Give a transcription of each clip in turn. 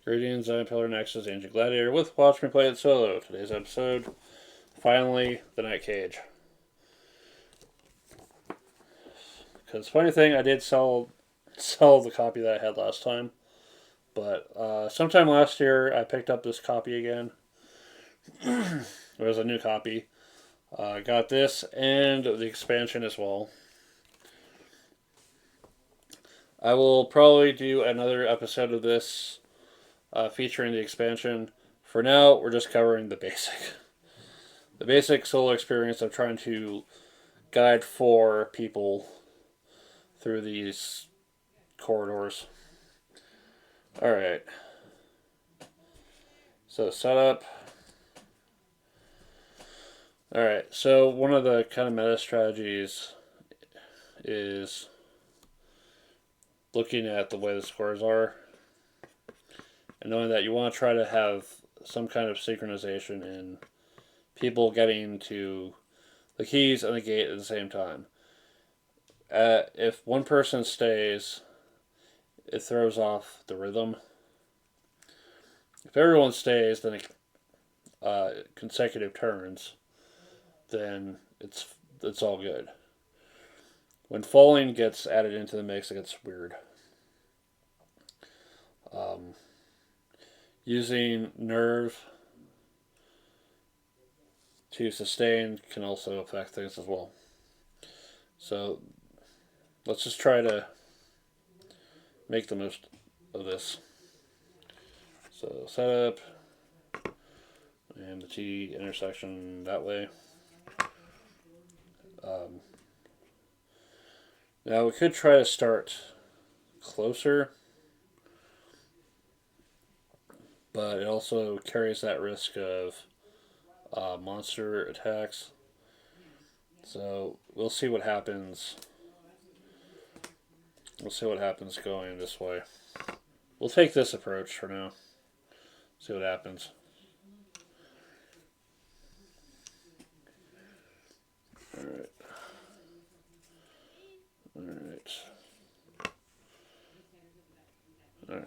Greetings, I'm Pillar Nexus, Ancient Gladiator, with Watch Me Play It Solo. Today's episode, finally, the Night Cage. Because funny thing, I did sell the copy that I had last time, but sometime last year I picked up this copy again. It was a new copy. I got this and the expansion as well. I will probably do another episode of this featuring the expansion. For now, we're just covering the basic solo experience of trying to guide 4 people through these corridors. Alright. So setup. Alright, so one of the kind of meta strategies is looking at the way the scores are and knowing that you want to try to have some kind of synchronization in people getting to the keys and the gate at the same time. If one person stays, it throws off the rhythm. If everyone stays, then consecutive turns, then it's all good. When falling gets added into the mix, it gets weird. Using nerve to sustain can also affect things as well. So let's just try to make the most of this. So setup and the T intersection that way. Now we could try to start closer, but it also carries that risk of monster attacks. So we'll see what happens. We'll see what happens going this way. We'll take this approach for now. See what happens. Alright. Alright. Alright.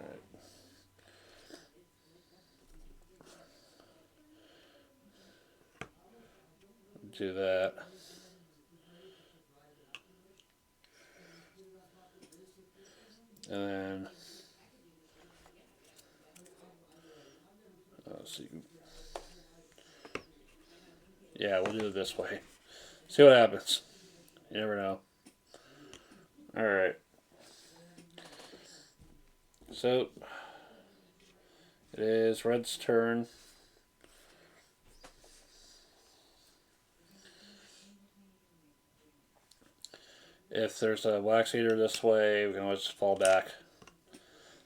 Do that. And then see. Yeah, we'll do it this way. See what happens. You never know. Alright. So it is Red's turn. If there's a wax eater this way, we can always fall back.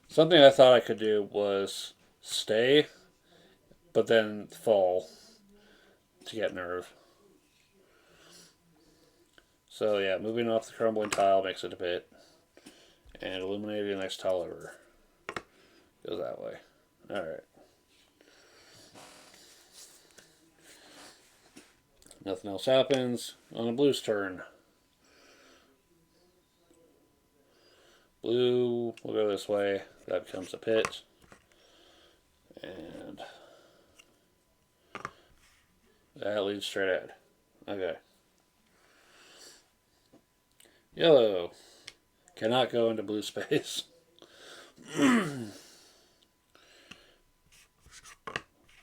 Something I thought I could do was stay, but then fall to get nerve. So yeah, moving off the crumbling tile makes it a bit, and illuminating the next tile over goes that way. Alright. Nothing else happens on the blue's turn. Blue will go this way. That becomes a pit. And that leads straight ahead. Okay. Yellow cannot go into blue space.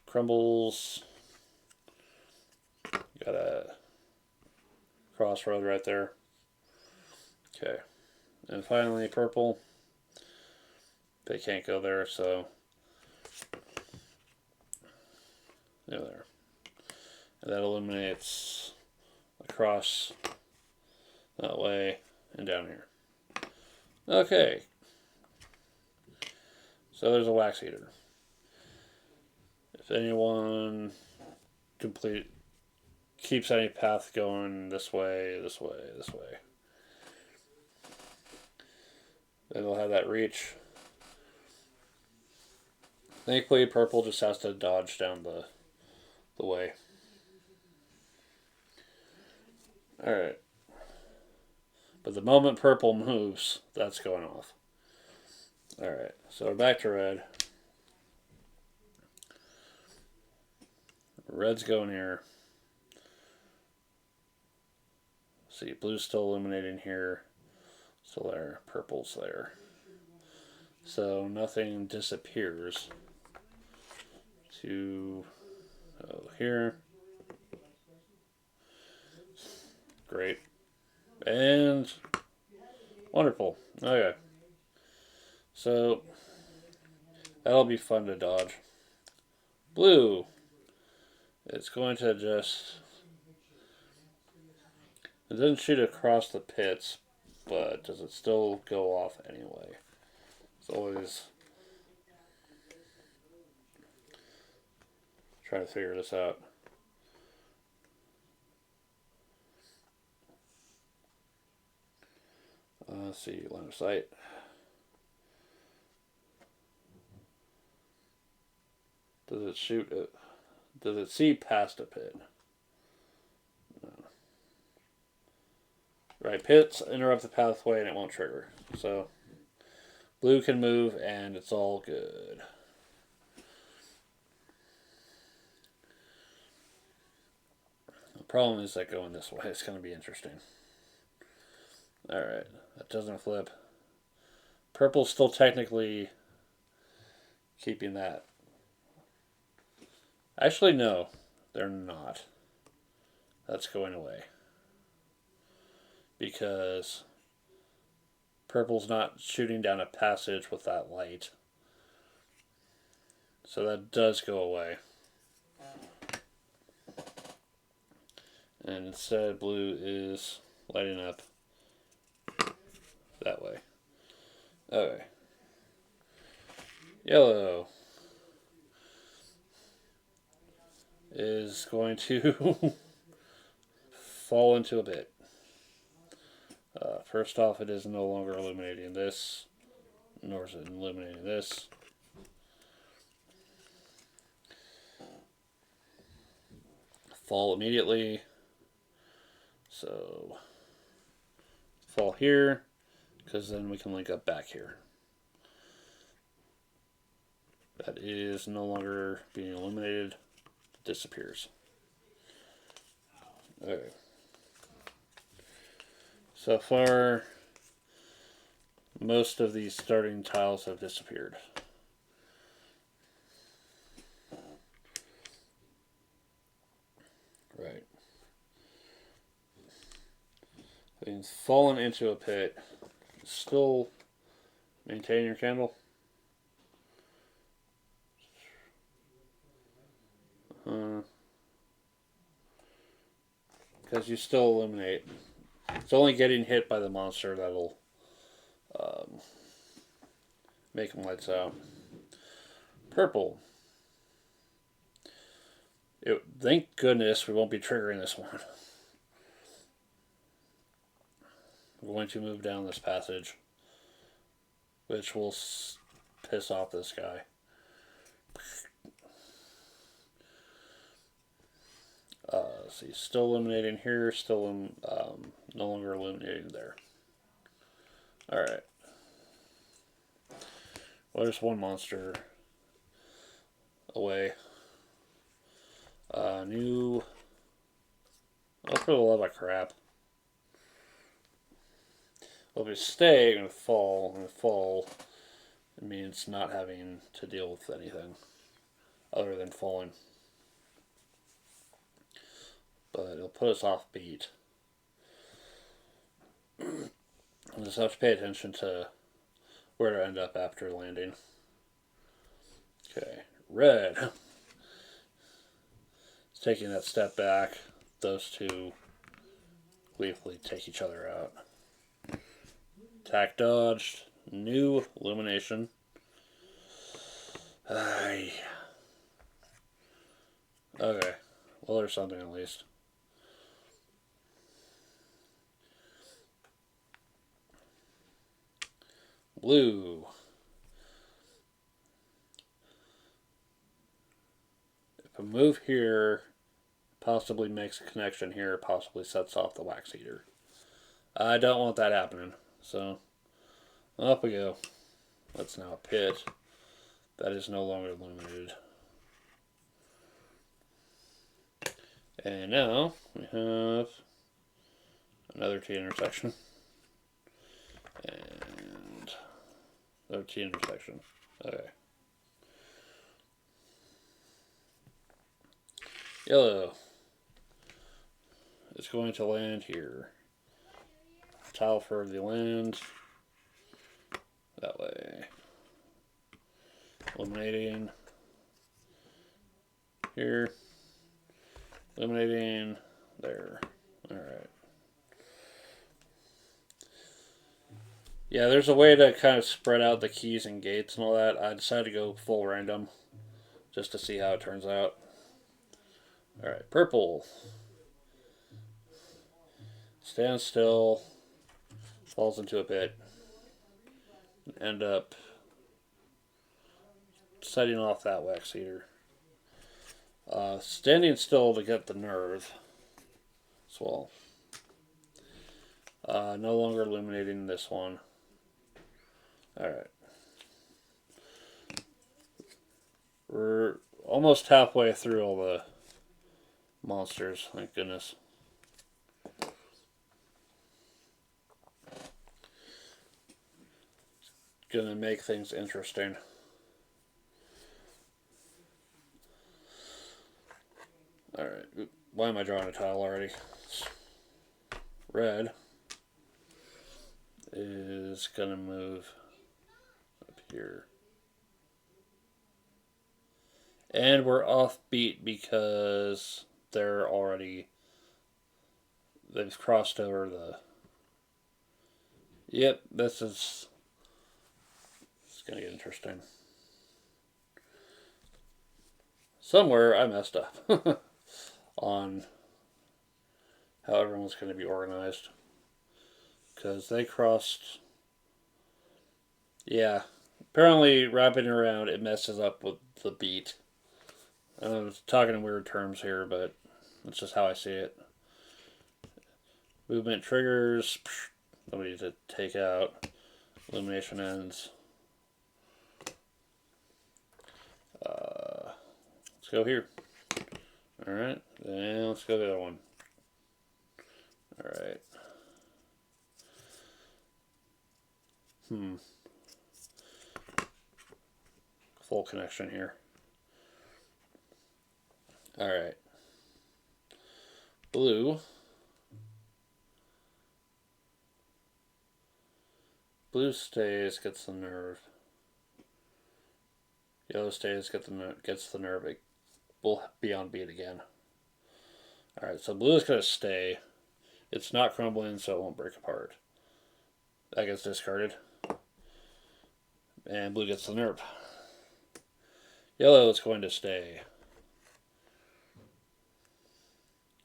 Crumbles. Got a crossroad right there. Okay. And finally, purple. They can't go there, so they're there. And that eliminates across that way and down here. Okay. So there's a wax eater. If anyone keeps any path going this way, this way, this way, then they'll have that reach. Thankfully, purple just has to dodge down the way. Alright. But the moment purple moves, that's going off. Alright, so we're back to red. Red's going here. See, blue's still illuminating here. Still there. Purple's there. So nothing disappears to here. Great. And wonderful. Okay. So that'll be fun to dodge. Blue. It's going to just... It doesn't shoot across the pits, but does it still go off anyway? It's always trying to figure this out. Let's see, line of sight. Does it shoot it? Does it see past a pit? No. Right, pits interrupt the pathway and it won't trigger. So blue can move and it's all good. The problem is that going this way is going to be interesting. Alright, that doesn't flip. Purple's still technically keeping that. Actually, no, they're not. That's going away. Because purple's not shooting down a passage with that light. So that does go away. And instead, blue is lighting up that way. Okay. Yellow is going to fall into a bit. First off, it is no longer illuminating this, nor is it illuminating this. Fall immediately. So, fall here, because then we can link up back here. That is no longer being illuminated. It disappears. Okay. So far, most of these starting tiles have disappeared. Right. Things fallen into a pit. Still maintain your candle. Because you still illuminate. It's only getting hit by the monster that'll make them lights out. Purple. Thank goodness we won't be triggering this one. We're going to move down this passage, which will piss off this guy. See, still illuminating here, still no longer illuminating there. Alright. Well, there's one monster away. New... Oh, for the love of crap. Well, if we stay, I'm going to fall. I'm going to fall. It means not having to deal with anything other than falling. But it'll put us off beat. We'll just have to pay attention to where to end up after landing. Okay, red. It's taking that step back. Those two gleefully take each other out. Attack dodged. New illumination. Aye. Okay. Well, there's something at least. Blue. If a move here possibly makes a connection here, possibly sets off the wax heater. I don't want that happening. So, up we go. That's now a pit. That is no longer illuminated. And now we have another T intersection. And another T intersection. Okay. Yellow is going to land here. Tile for the land. That way. Eliminating here. Eliminating there. Alright. Yeah, there's a way to kind of spread out the keys and gates and all that. I decided to go full random just to see how it turns out. Alright, purple. Stands still. Falls into a pit. End up setting off that wax eater. Standing still to get the nerve as well. No longer illuminating this one. Alright. We're almost halfway through all the monsters, thank goodness. Gonna make things interesting. Alright, why am I drawing a tile already? Red is gonna move up here. And we're off beat because they've crossed over the... Yep, it's gonna get interesting. Somewhere I messed up on how everyone's going to be organized. Because they crossed... Yeah. Apparently, wrapping around, it messes up with the beat. I'm talking in weird terms here, but that's just how I see it. Movement triggers. Nobody to take out. Illumination ends. Let's go here. Alright, and let's go the other one. Alright. Full connection here. Alright. Blue. Blue stays, gets the nerve. Yellow stays, gets the nerve. It will be on beat again. Alright, so blue is going to stay. It's not crumbling, so it won't break apart. That gets discarded. And blue gets the nerve. Yellow is going to stay.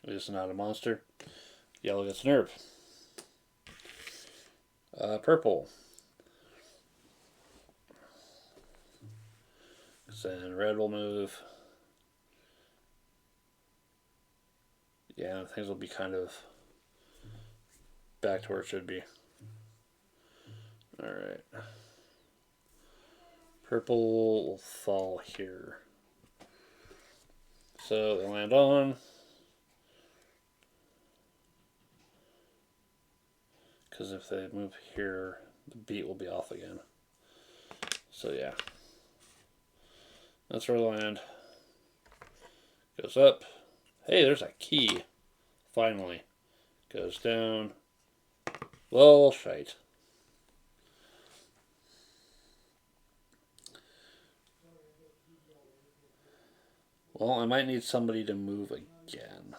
It's not a monster. Yellow gets nerve. Purple. Then red will move. Yeah, things will be kind of back to where it should be. Alright. Purple will fall here. So they land on. Because if they move here, the beat will be off again. So yeah. That's where the land goes up. Hey, there's a key. Finally. Goes down. Well, shite. Well, I might need somebody to move again.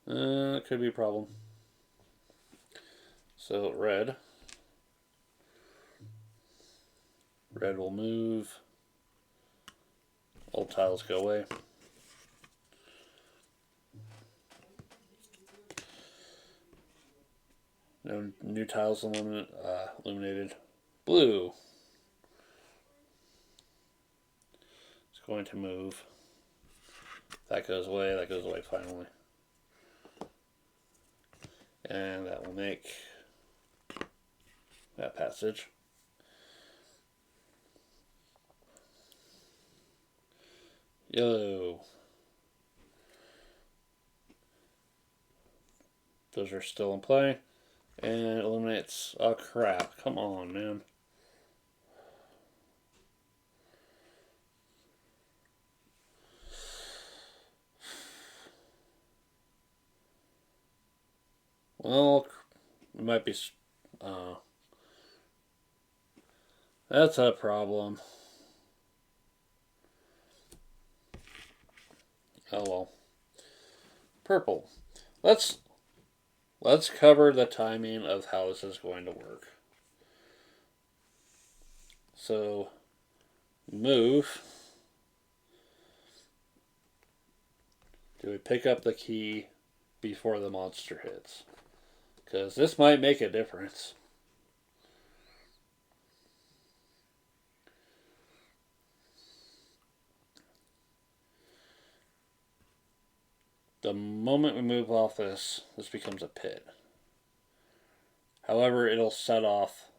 That could be a problem. So, red. Red will move. Old tiles go away. No new tiles illuminated. Blue. It's going to move. That goes away. That goes away finally. And that will make that passage. Yellow. Those are still in play. And eliminates. Oh, crap. Come on, man. Well, it might be. That's a problem. Oh well. Purple. Let's cover the timing of how this is going to work. So move. Do we pick up the key before the monster hits? Because this might make a difference. The moment we move off this becomes a pit. However, it'll set off.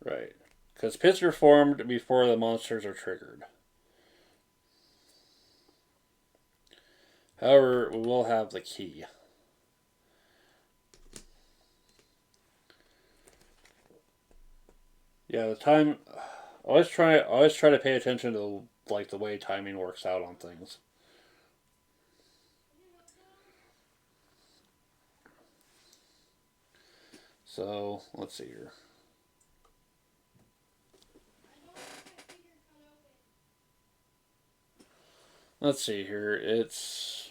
Right. Because pits are formed before the monsters are triggered. However, we will have the key. Yeah, the time. Always try to pay attention to the way timing works out on things. So let's see here. Let's see here. It's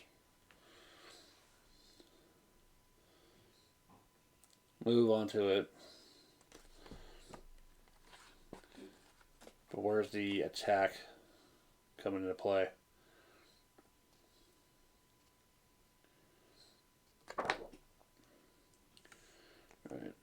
move onto it. But where's the attack coming into play? Right.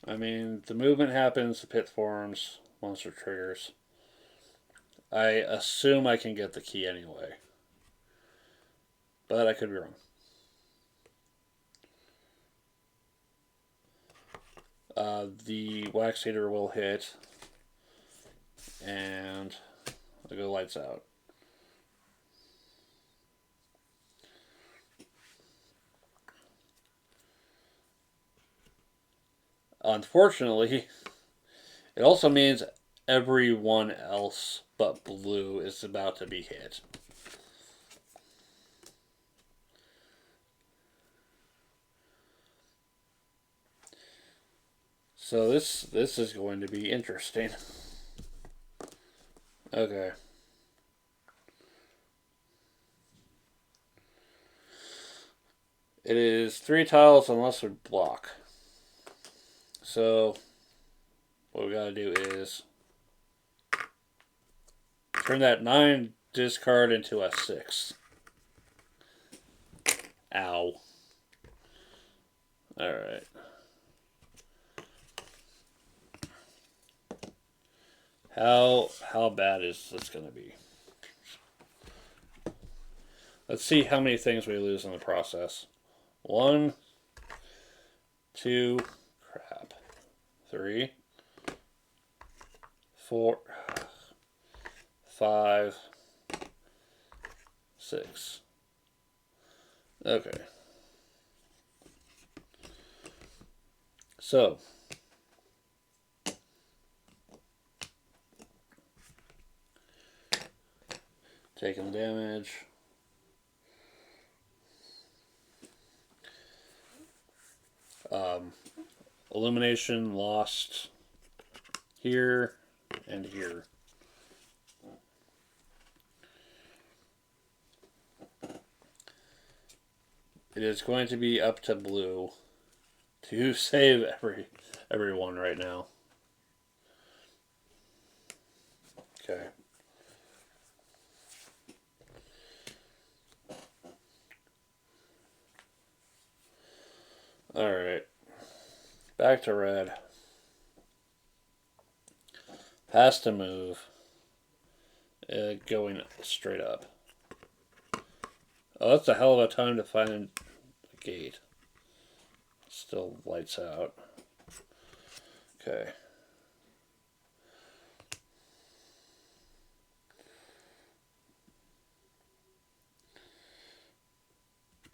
I mean, the movement happens, the pit forms, monster triggers. I assume I can get the key anyway. But I could be wrong. The wax eater will hit, and I'll go lights out. Unfortunately, it also means everyone else but blue is about to be hit. So this is going to be interesting. Okay. It is 3 tiles unless we block. So what we gotta do is turn that 9 discard into a 6. Ow. Alright. How bad is this gonna be? Let's see how many things we lose in the process. 1, 2, crap. 3, 4, 5, 6. Okay. So, taking damage. Illumination lost here and here. It is going to be up to blue to save everyone right now. Okay. Alright. Back to red. Has to move. Going straight up. Oh, that's a hell of a time to find a gate. Still lights out. Okay.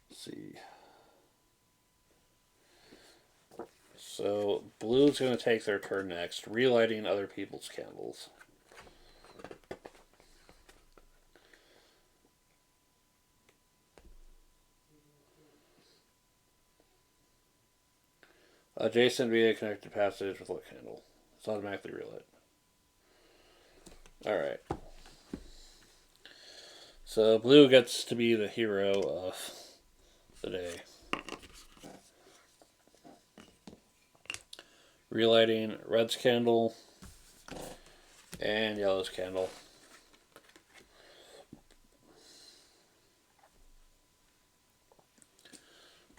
Let's see. So blue's going to take their turn next, relighting other people's candles. Adjacent via connected passage with lit candle. It's automatically relit. Alright. So blue gets to be the hero of the day. Relighting red's candle and yellow's candle.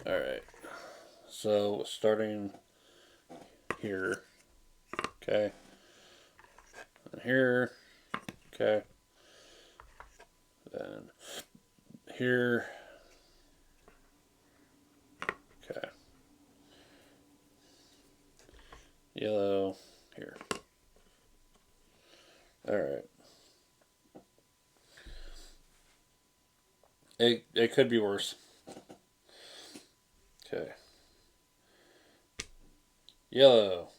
Alright. So starting here. Okay. And here. Okay. Then here. Okay. Yellow here. Alright. It could be worse. Okay. Yellow.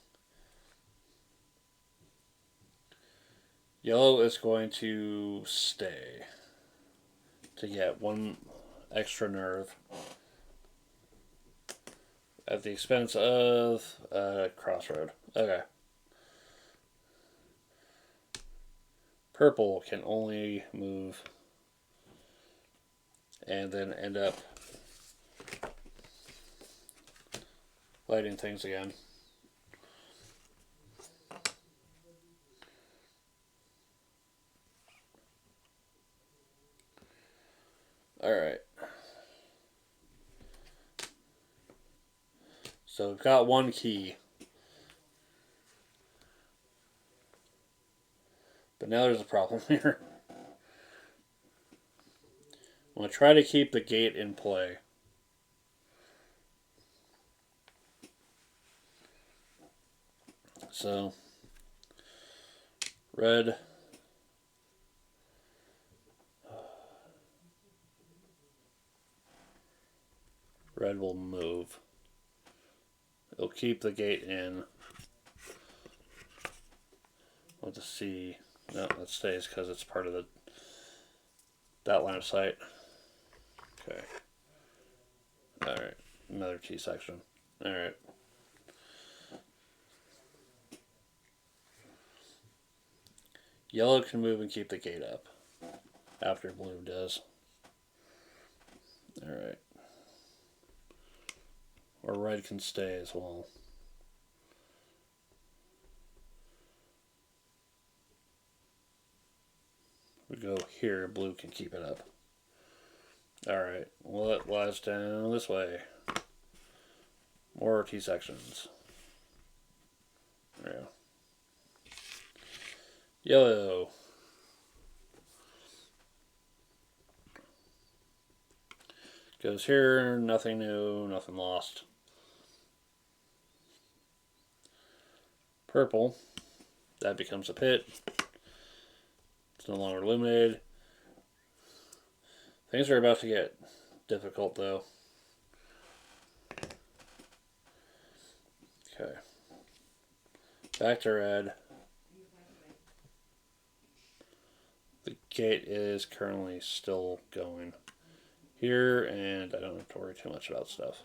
Yellow is going to stay to get one extra nerve at the expense of crossroad. Okay. Purple can only move and then end up lighting things again. Alright. So we've got one key. But now there's a problem here. I'm going to try to keep the gate in play. So, red. Red will move. It'll keep the gate in. With the C. No, that stays because it's part of that line of sight. Okay. Alright. Another T section. Alright. Yellow can move and keep the gate up. After blue does. Alright. Or red can stay as well. We go here, blue can keep it up. Alright, well it lies down this way. More T sections. There we go. Yellow. Goes here, nothing new, nothing lost. Purple. That becomes a pit. It's no longer illuminated. Things are about to get difficult though. Okay. Back to red. The gate is currently still going here, and I don't have to worry too much about stuff.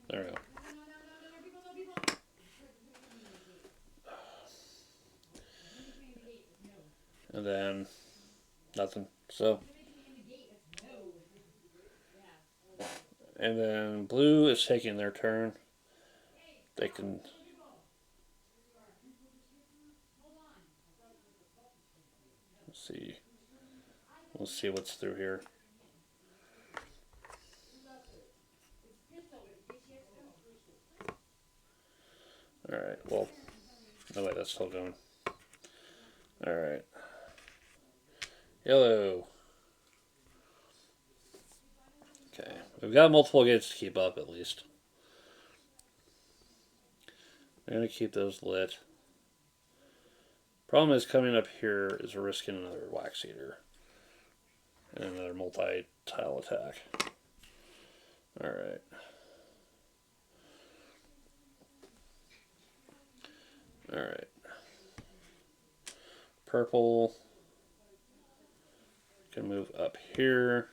There we go. And then nothing. So, and then blue is taking their turn. They can. Let's see. We'll see what's through here. Alright, well. No, wait, that's still going. Alright. Yellow. Okay. We've got multiple gates to keep up at least. I'm going to keep those lit. Problem is, coming up here is risking another wax eater and another multi-tile attack. Alright. Alright. Purple can move up here,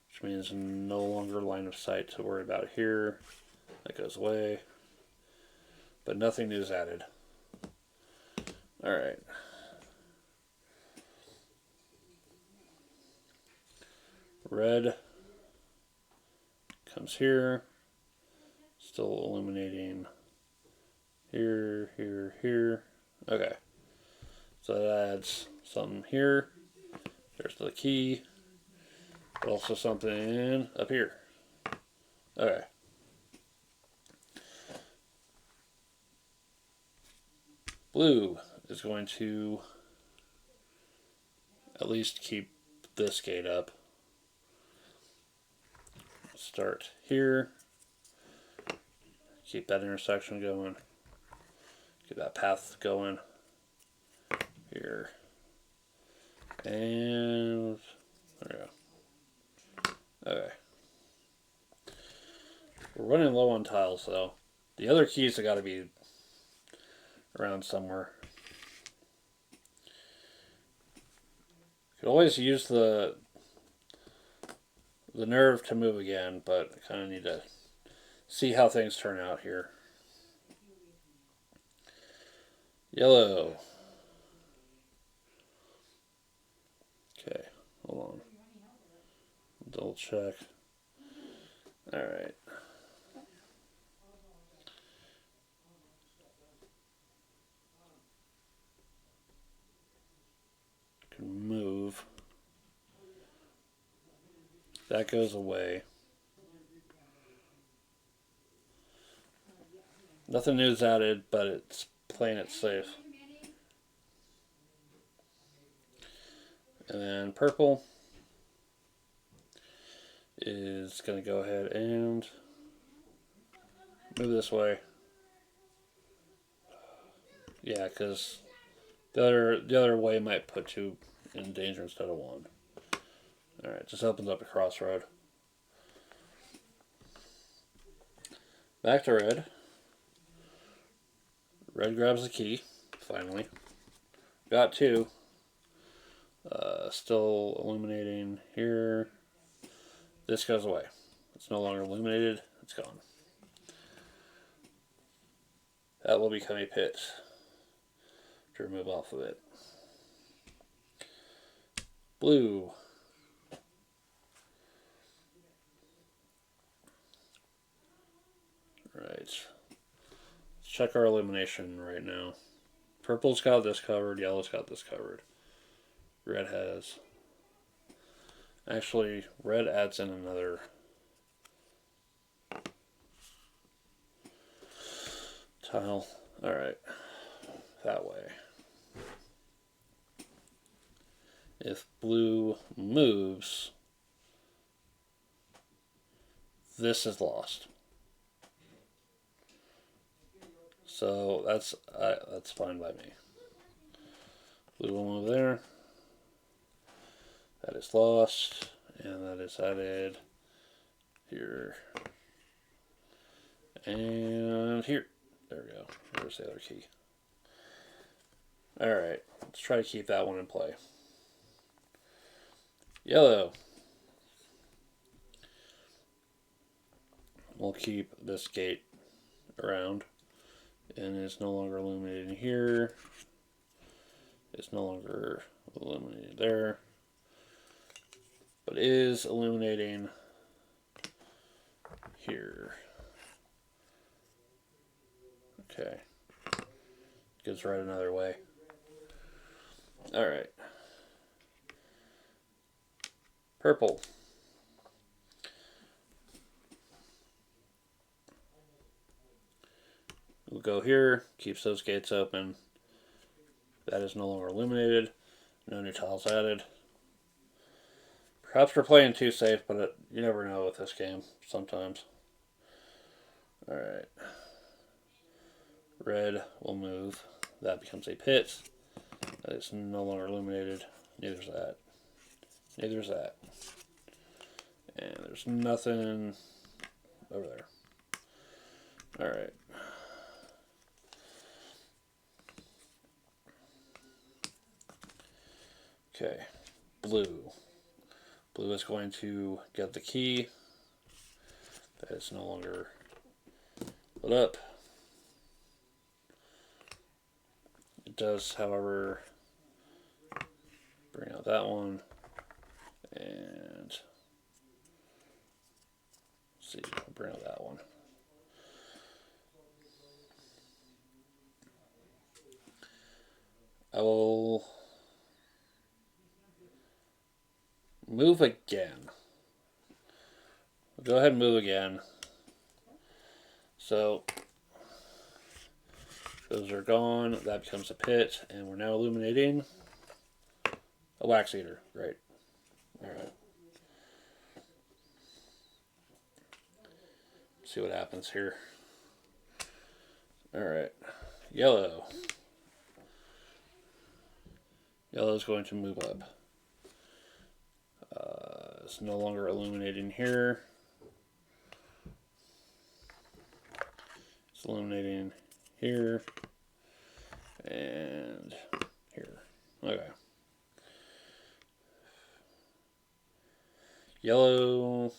which means no longer line of sight to worry about here. That goes away. But nothing new is added. Alright. Red comes here. Still illuminating here, here, here. Okay. So that adds something here. There's the key. But also something up here. Okay. Blue is going to at least keep this gate up. Start here. Keep that intersection going. Keep that path going. Here. And there we go. Okay. We're running low on tiles though. The other keys have got to be around somewhere. Could always use the nerve to move again, but I kind of need to see how things turn out here. Yellow. Okay, hold on. Double check. Alright. Can move. That goes away. Nothing new is added, but it's playing it safe. And then purple is going to go ahead and move this way. Yeah, because the other way might put you in danger instead of one. Alright, just opens up a crossroad. Back to red. Red grabs the key, finally. Got two. Still illuminating here. This goes away. It's no longer illuminated. It's gone. That will become a pit to remove off of it. Blue. Right. Let's check our illumination right now. Purple's got this covered. Yellow's got this covered. Red has. Actually, red adds in another tile. Alright. That way. If blue moves, this is lost. So that's fine by me. Blue will move there. That is lost, and that is added here and here. There we go. There's the other key. Alright, let's try to keep that one in play. Yellow. We'll keep this gate around, and it's no longer illuminated here. It's no longer illuminated there, but is illuminating here. Okay. Gives right another way. Alright. Purple. We'll go here, keeps those gates open. That is no longer illuminated. No new tiles added. Perhaps we're playing too safe, but you never know with this game sometimes. Alright. Red will move. That becomes a pit. That is no longer illuminated. Neither is that. Neither is that. And there's nothing over there. Alright. Okay. Blue. Blue is going to get the key. That is no longer lit up. It does, however, bring out that one. And let's see, I'll bring out that one. I will move again. Go ahead and move again. So those are gone. That becomes a pit, and we're now illuminating a wax eater. Great. All right. See what happens here. All right. Yellow. Yellow is going to move up. It's no longer illuminating here. It's illuminating here and here. Okay. Yellow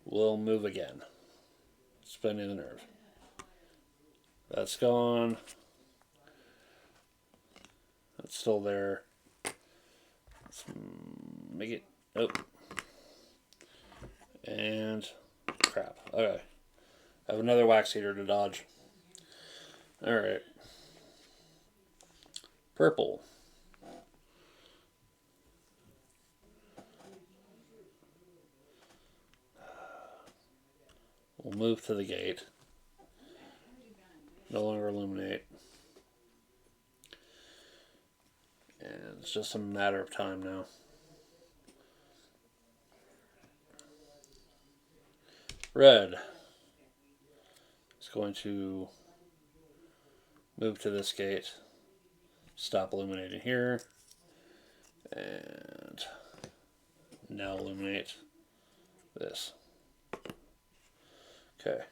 will move again. Spinning the nerve. That's gone. It's still there. Let's make it. Oh. And crap. Okay. I have another wax eater to dodge. Alright. Purple. We'll move to the gate. No longer illuminate. And it's just a matter of time now. Red is going to move to this gate. Stop illuminating here. And now illuminate this. Okay.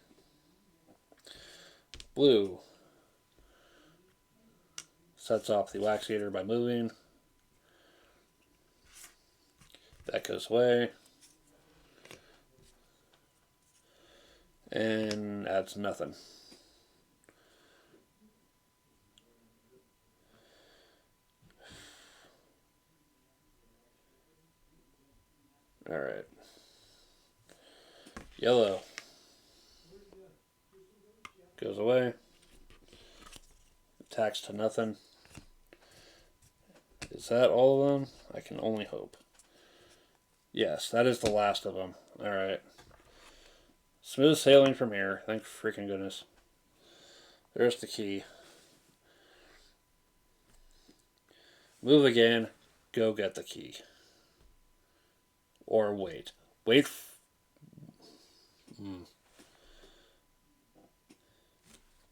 Blue sets off the wax eater by moving. That goes away. And adds nothing. Alright. Yellow goes away. Attacks to nothing. Is that all of them? I can only hope. Yes, that is the last of them. Alright. Smooth sailing from here. Thank freaking goodness. There's the key. Move again. Go get the key. Or wait. Wait.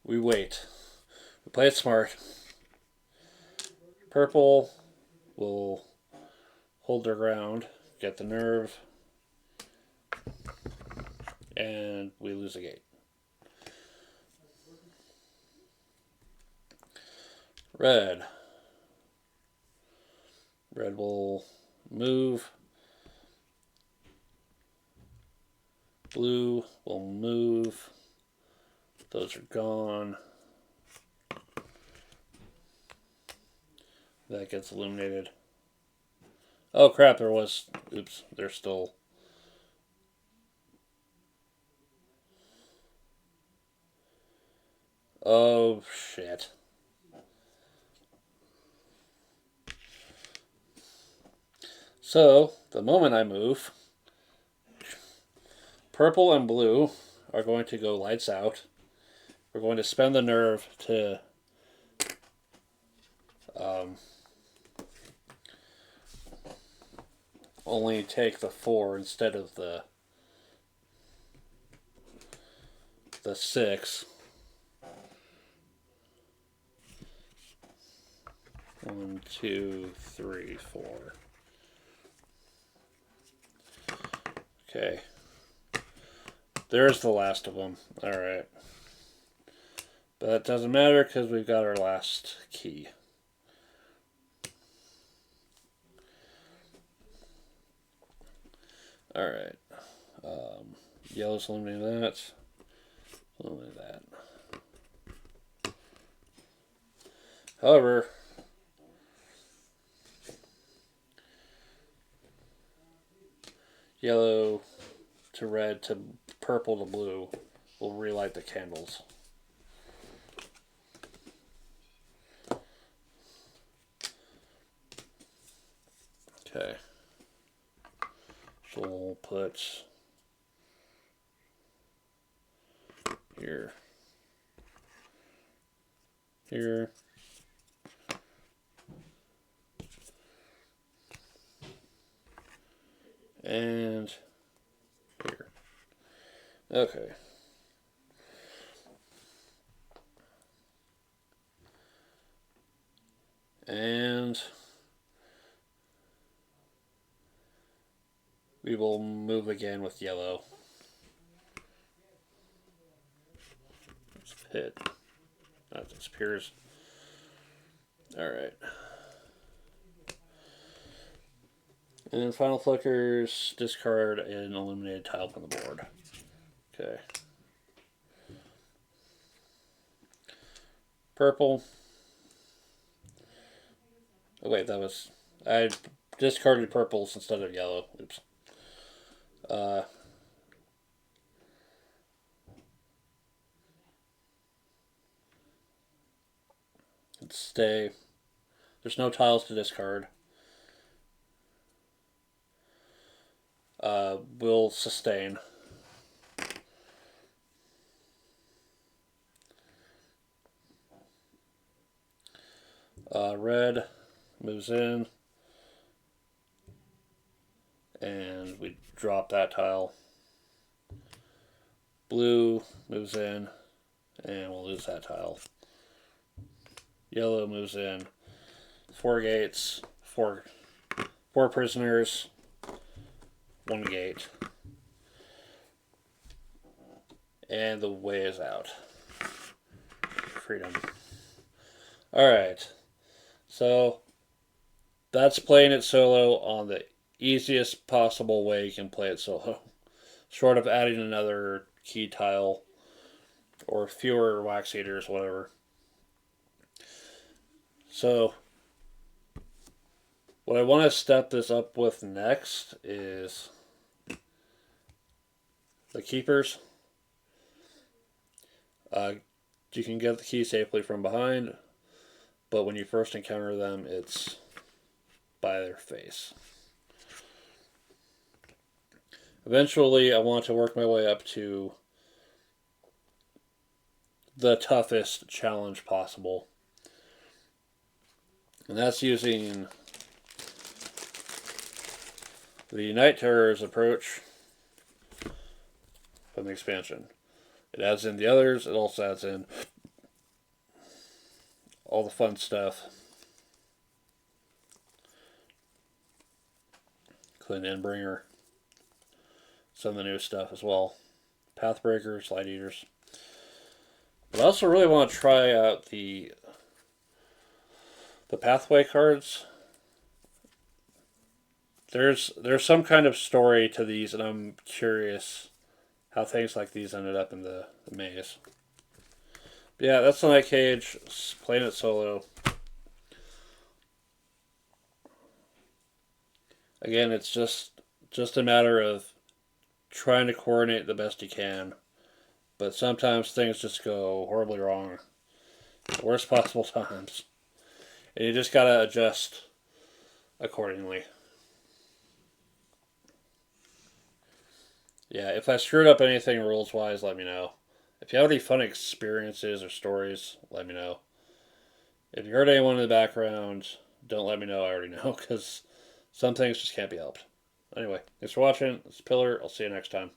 We wait. We play it smart. Purple will hold their ground. Get the nerve. And we lose a gate. Red. Red will move. Blue will move. Those are gone. That gets illuminated. Oh crap, there was... Oops, there's still... Oh, shit. So, the moment I move, purple and blue are going to go lights out. We're going to spend the nerve to only take the 4 instead of the 6. 1, 2, 3, 4. Okay. There's the last of them. Alright. But that doesn't matter because we've got our last key. Alright. Yellow's eliminating that. Eliminate that. However, yellow to red to purple to blue will relight the candles. Okay. So we'll put here, here, and here. Okay. And we will move again with yellow. Let's hit. That disappears. Alright. And then final flickers, discard an eliminated tile from the board. Okay. Purple. Oh wait, that was... I discarded purples instead of yellow. Oops. Let's stay. There's no tiles to discard. We'll sustain. Red moves in. And we drop that tile. Blue moves in. And we'll lose that tile. Yellow moves in. 4 gates. 4 prisoners. 1 gate. And the way is out. Freedom. Alright. So, that's playing it solo on the easiest possible way you can play it solo. Short of adding another key tile or fewer wax eaters, whatever. So, what I want to step this up with next is the keepers. You can get the key safely from behind, but when you first encounter them, it's by their face. Eventually, I want to work my way up to the toughest challenge possible. And that's using the Night Terror's approach from the expansion. It adds in the others, it also adds in all the fun stuff. Including Endbringer. Some of the new stuff as well. Pathbreakers, Light Eaters. But I also really want to try out the Pathway cards. There's some kind of story to these, and I'm curious how things like these ended up in the maze. But yeah, that's the Night Cage, playing it solo. Again, it's just a matter of trying to coordinate the best you can. But sometimes things just go horribly wrong. The worst possible times. And you just gotta adjust accordingly. Yeah, if I screwed up anything rules-wise, let me know. If you have any fun experiences or stories, let me know. If you heard anyone in the background, don't let me know. I already know, because some things just can't be helped. Anyway, thanks for watching. It's Pillar. I'll see you next time.